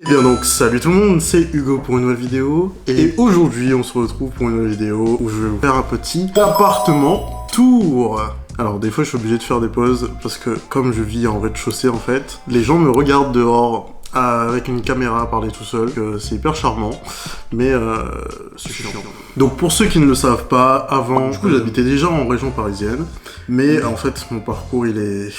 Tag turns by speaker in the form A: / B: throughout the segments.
A: Et bien donc salut tout le monde, c'est Hugo pour une nouvelle vidéo et aujourd'hui on se retrouve pour une nouvelle vidéo où je vais vous faire un petit appartement tour. Alors des fois je suis obligé de faire des pauses parce que comme je vis en rez-de-chaussée en fait, les gens me regardent dehors avec une caméra parler tout seul, c'est hyper charmant, mais c'est chiant. Donc pour ceux qui ne le savent pas, avant, du coup j'habitais déjà en région parisienne, mais en fait mon parcours il est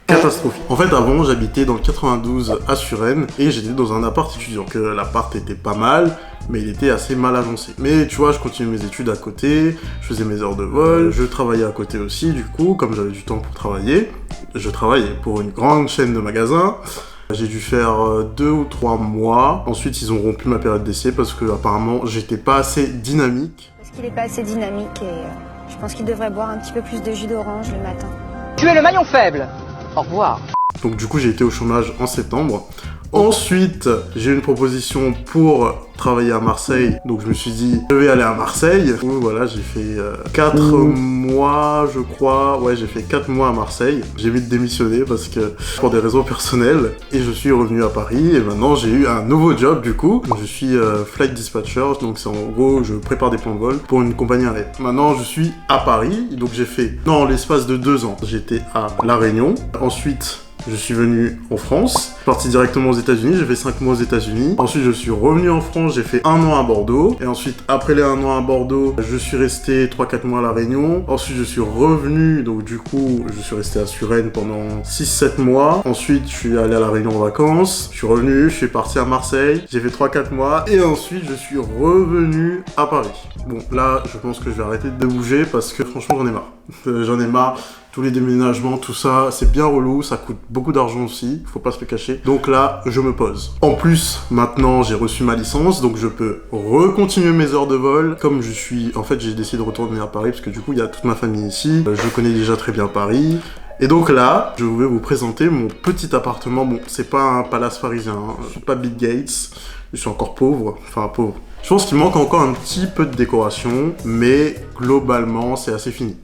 A: catastrophique. En fait, avant, j'habitais dans le 92 à Suresnes et j'étais dans un appart étudiant. Que l'appart était pas mal, mais il était assez mal agencé. Mais tu vois, je continuais mes études à côté, je faisais mes heures de vol, je travaillais à côté aussi, du coup, comme j'avais du temps pour travailler, je travaillais pour une grande chaîne de magasins. J'ai dû faire 2 ou 3 mois. Ensuite, ils ont rompu ma période d'essai parce que apparemment, j'étais pas assez dynamique.
B: Parce qu'il est pas assez dynamique et je pense qu'il devrait boire un petit peu plus de jus d'orange le matin.
C: Tu es le maillon faible. Au revoir.
A: Donc du coup j'ai été au chômage en septembre. Ensuite j'ai eu une proposition pour travailler à Marseille. Donc je me suis dit je vais aller à Marseille. Du coup, voilà, j'ai fait 4 mois je crois. Ouais, j'ai fait 4 mois à Marseille. J'ai vite démissionné parce que pour des raisons personnelles. Et je suis revenu à Paris et maintenant j'ai eu un nouveau job du coup. Je suis flight dispatcher. Donc c'est en gros je prépare des plans de vol pour une compagnie aérienne. Maintenant je suis à Paris. Donc j'ai fait dans l'espace de 2 ans. J'étais à La Réunion. Ensuite je suis venu en France, parti directement aux États-Unis, j'ai fait 5 mois aux États-Unis. Ensuite, je suis revenu en France, j'ai fait 1 an à Bordeaux. Et ensuite, après les 1 an à Bordeaux, je suis resté 3-4 mois à La Réunion. Ensuite, je suis revenu, donc du coup, je suis resté à Suresnes pendant 6-7 mois. Ensuite, je suis allé à La Réunion en vacances. Je suis revenu, je suis parti à Marseille, j'ai fait 3-4 mois. Et ensuite, je suis revenu à Paris. Bon, là, je pense que je vais arrêter de bouger parce que franchement, j'en ai marre. J'en ai marre. Tous les déménagements, tout ça, c'est bien relou, ça coûte beaucoup d'argent aussi, faut pas se le cacher. Donc là, je me pose. En plus, maintenant, j'ai reçu ma licence, donc je peux recontinuer mes heures de vol. Comme je suis... En fait, j'ai décidé de retourner à Paris, parce que du coup, il y a toute ma famille ici. Je connais déjà très bien Paris. Et donc là, je vais vous présenter mon petit appartement. Bon, c'est pas un palace parisien, hein. Je suis pas Bill Gates, je suis encore pauvre, enfin pauvre. Je pense qu'il manque encore un petit peu de décoration, mais globalement, c'est assez fini.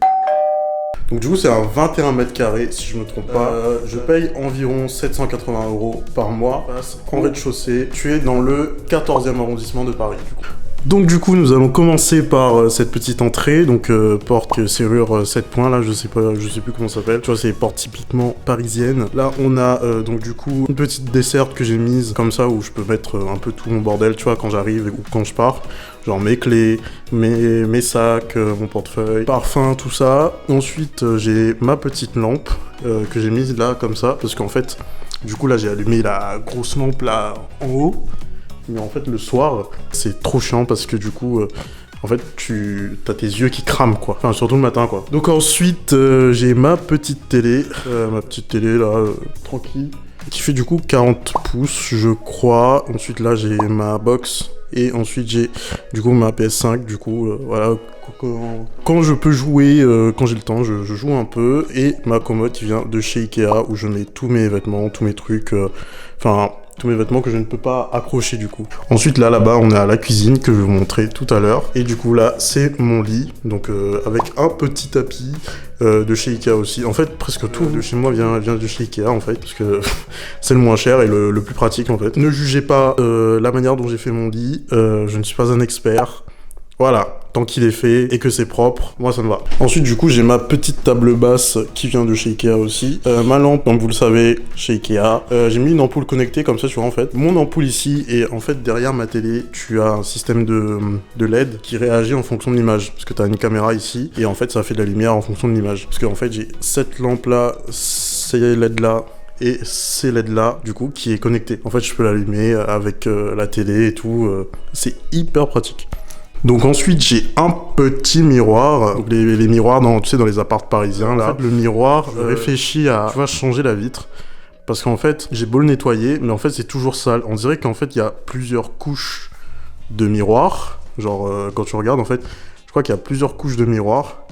A: Donc du coup c'est un 21 mètres carrés si je me trompe pas. Je paye environ 780 € par mois en rez-de-chaussée. Tu es dans le 14e arrondissement de Paris du coup. Donc du coup nous allons commencer par cette petite entrée, donc porte serrure 7 points là, je sais plus comment ça s'appelle, tu vois c'est les portes typiquement parisiennes. Là on a donc du coup une petite desserte que j'ai mise comme ça où je peux mettre un peu tout mon bordel, tu vois, quand j'arrive ou quand je pars. Genre mes clés, mes sacs, mon portefeuille, parfum, tout ça. Ensuite j'ai ma petite lampe que j'ai mise là comme ça, parce qu'en fait du coup là j'ai allumé la grosse lampe là en haut. Mais en fait, le soir, c'est trop chiant parce que du coup, en fait, t'as tes yeux qui crament, quoi. Enfin, surtout le matin, quoi. Donc ensuite, j'ai ma petite télé là, tranquille, qui fait du coup 40 pouces, je crois. Ensuite, là, j'ai ma box. Et ensuite, j'ai du coup ma PS5, du coup, voilà. Quand je peux jouer, quand j'ai le temps, je joue un peu. Et ma commode qui vient de chez Ikea, où je mets tous mes vêtements, tous mes trucs, tous mes vêtements que je ne peux pas accrocher du coup. Ensuite là-bas on est à la cuisine que je vais vous montrer tout à l'heure. Et du coup là c'est mon lit, donc avec un petit tapis de chez Ikea aussi. En fait presque tout de chez moi vient de chez Ikea en fait, parce que c'est le moins cher et le plus pratique en fait. Ne jugez pas la manière dont j'ai fait mon lit, je ne suis pas un expert. Voilà, tant qu'il est fait et que c'est propre, moi ça me va. Ensuite du coup j'ai ma petite table basse qui vient de chez Ikea aussi. Ma lampe, comme vous le savez, chez Ikea. J'ai mis une ampoule connectée comme ça, tu vois en fait. Mon ampoule ici, et en fait derrière ma télé, tu as un système de LED qui réagit en fonction de l'image. Parce que tu as une caméra ici, et en fait ça fait de la lumière en fonction de l'image. Parce qu'en fait j'ai cette lampe là, ces LED là, et ces LED là, du coup, qui est connecté. En fait je peux l'allumer avec la télé et tout. C'est hyper pratique. Donc ensuite j'ai un petit miroir, donc les miroirs dans les apparts parisiens là. En fait, le miroir réfléchit à, tu vois, changer la vitre, parce qu'en fait j'ai beau le nettoyer, mais en fait c'est toujours sale. On dirait qu'en fait il y a plusieurs couches de miroir, genre quand tu regardes en fait, je crois qu'il y a plusieurs couches de miroir.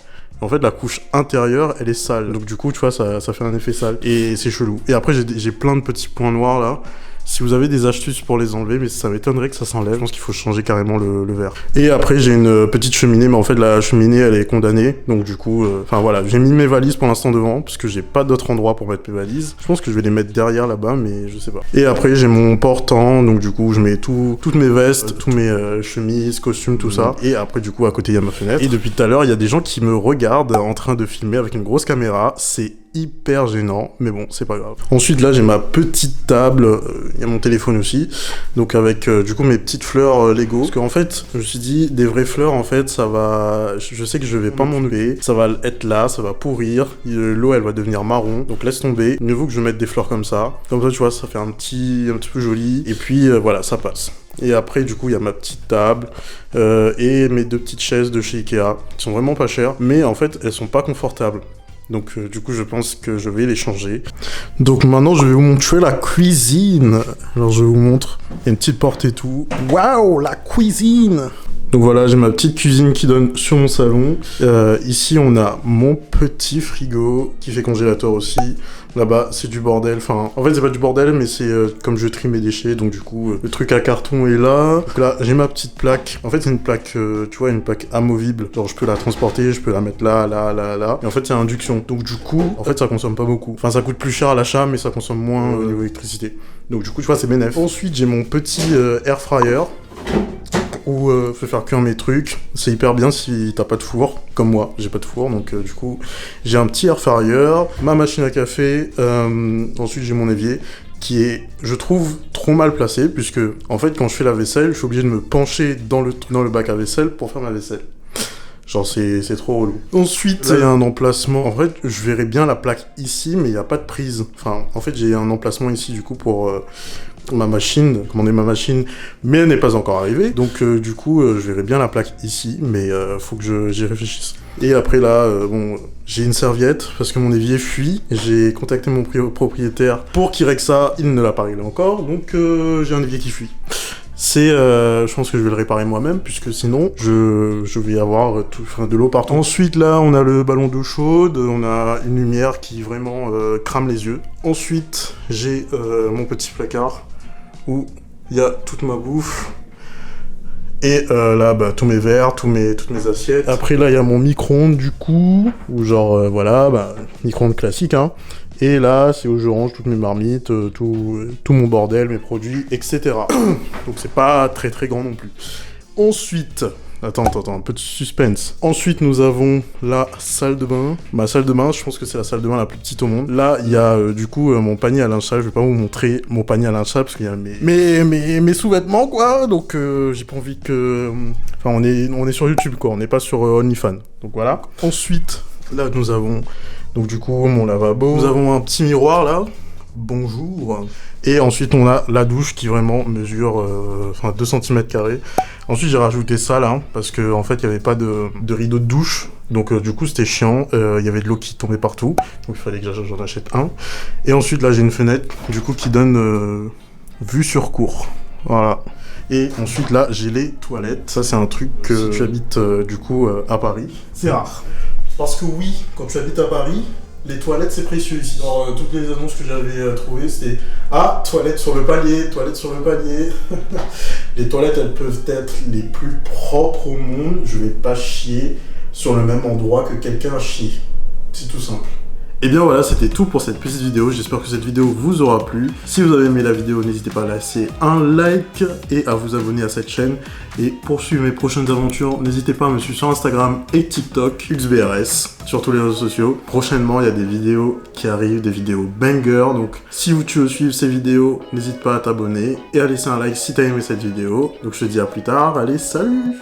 A: En fait la couche intérieure elle est sale, donc du coup tu vois ça fait un effet sale et c'est chelou. Et après j'ai plein de petits points noirs là. Si vous avez des astuces pour les enlever, mais ça m'étonnerait que ça s'enlève. Je pense qu'il faut changer carrément le verre. Et après, j'ai une petite cheminée, mais en fait, la cheminée, elle est condamnée. Donc du coup, enfin voilà, j'ai mis mes valises pour l'instant devant, parce que j'ai pas d'autre endroit pour mettre mes valises. Je pense que je vais les mettre derrière là-bas, mais je sais pas. Et après, j'ai mon portant, donc du coup, je mets toutes mes vestes, tous mes chemises, costumes, tout ça. Et après, du coup, à côté, il y a ma fenêtre. Et depuis tout à l'heure, il y a des gens qui me regardent en train de filmer avec une grosse caméra. C'est hyper gênant, mais bon, c'est pas grave. Ensuite, là, j'ai ma petite table, il y a mon téléphone aussi, donc avec du coup mes petites fleurs Lego, parce qu'en fait, je me suis dit, des vraies fleurs, en fait, ça va, je sais que je vais pas m'en enlever, ça va être là, ça va pourrir, l'eau, elle va devenir marron, donc laisse tomber, mieux vaut que je mette des fleurs comme ça, tu vois, ça fait un petit peu joli, et puis voilà, ça passe. Et après, du coup, il y a ma petite table et mes 2 petites chaises de chez Ikea, qui sont vraiment pas chères, mais en fait, elles sont pas confortables. Donc du coup, je pense que je vais les changer. Donc maintenant, je vais vous montrer la cuisine. Alors, je vous montre. Il y a une petite porte et tout. Waouh, la cuisine! Donc voilà, j'ai ma petite cuisine qui donne sur mon salon. Ici, on a mon petit frigo qui fait congélateur aussi. Là-bas, c'est du bordel. Enfin, en fait, c'est pas du bordel, mais c'est comme je trie mes déchets. Donc du coup, le truc à carton est là. Donc là, j'ai ma petite plaque. En fait, c'est une plaque, tu vois, une plaque amovible. Genre, je peux la transporter, je peux la mettre là. Et en fait, c'est induction. Donc du coup, en fait, ça consomme pas beaucoup. Enfin, ça coûte plus cher à l'achat, mais ça consomme moins au niveau électricité. Donc du coup, tu vois, c'est bénéf. Ensuite, j'ai mon petit air fryer. Où je peux faire cuire mes trucs. C'est hyper bien si t'as pas de four, comme moi, j'ai pas de four, donc du coup, j'ai un petit air fryer, ma machine à café, ensuite j'ai mon évier, qui est, je trouve, trop mal placé, puisque, en fait, quand je fais la vaisselle, je suis obligé de me pencher dans le bac à vaisselle pour faire ma vaisselle. Genre, c'est trop relou. Ensuite, il y a un emplacement. En fait, je verrais bien la plaque ici, mais il n'y a pas de prise. Enfin, en fait, j'ai un emplacement ici, du coup, pour ma machine, commander ma machine, mais elle n'est pas encore arrivée. Donc, du coup, je verrais bien la plaque ici, mais faut que j'y réfléchisse. Et après, là, bon, j'ai une serviette, parce que mon évier fuit. J'ai contacté mon propriétaire pour qu'il règle ça. Il ne l'a pas réglé encore, donc j'ai un évier qui fuit. Je pense que je vais le réparer moi-même, puisque sinon, je vais avoir de l'eau partout. Ensuite, là, on a le ballon d'eau chaude, on a une lumière qui vraiment crame les yeux. Ensuite, j'ai mon petit placard, où il y a toute ma bouffe. Et là, bah, tous mes verres, toutes mes assiettes. Après, là, il y a mon micro-ondes, du coup, où genre, voilà, bah, micro-ondes classique, hein. Et là, c'est où je range toutes mes marmites, tout mon bordel, mes produits, etc. Donc c'est pas très très grand non plus. Ensuite, attends, un peu de suspense. Ensuite, nous avons la salle de bain. Ma salle de bain, je pense que c'est la salle de bain la plus petite au monde. Là, il y a du coup mon panier à linge sale. Je vais pas vous montrer mon panier à linge sale parce qu'il y a mes sous-vêtements, quoi. Donc j'ai pas envie que... Enfin, on est sur YouTube, quoi. On n'est pas sur OnlyFans. Donc voilà. Ensuite, là, nous avons... Donc du coup, mon lavabo. Nous avons un petit miroir là. Bonjour. Et ensuite, on a la douche qui vraiment mesure 2 cm². Ensuite, j'ai rajouté ça là, parce qu'en fait, il n'y avait pas de rideau de douche. Donc du coup, c'était chiant. Il y avait de l'eau qui tombait partout. Donc il fallait que j'en achète un. Et ensuite, là, j'ai une fenêtre du coup qui donne vue sur cour. Voilà. Et ensuite, là, j'ai les toilettes. Ça, c'est un truc que si tu habites du coup à Paris, c'est rare. Parce que oui, quand tu habites à Paris, les toilettes c'est précieux ici. Genre toutes les annonces que j'avais trouvées c'était « Ah, toilettes sur le palier, toilettes sur le palier ». Les toilettes elles peuvent être les plus propres au monde. Je vais pas chier sur le même endroit que quelqu'un chie. C'est tout simple. Et bien voilà, c'était tout pour cette petite vidéo. J'espère que cette vidéo vous aura plu. Si vous avez aimé la vidéo, n'hésitez pas à laisser un like et à vous abonner à cette chaîne. Et pour suivre mes prochaines aventures, n'hésitez pas à me suivre sur Instagram et TikTok, XBRS, sur tous les réseaux sociaux. Prochainement, il y a des vidéos qui arrivent, des vidéos banger. Donc si tu veux suivre ces vidéos, n'hésite pas à t'abonner et à laisser un like si t'as aimé cette vidéo. Donc je te dis à plus tard. Allez, salut!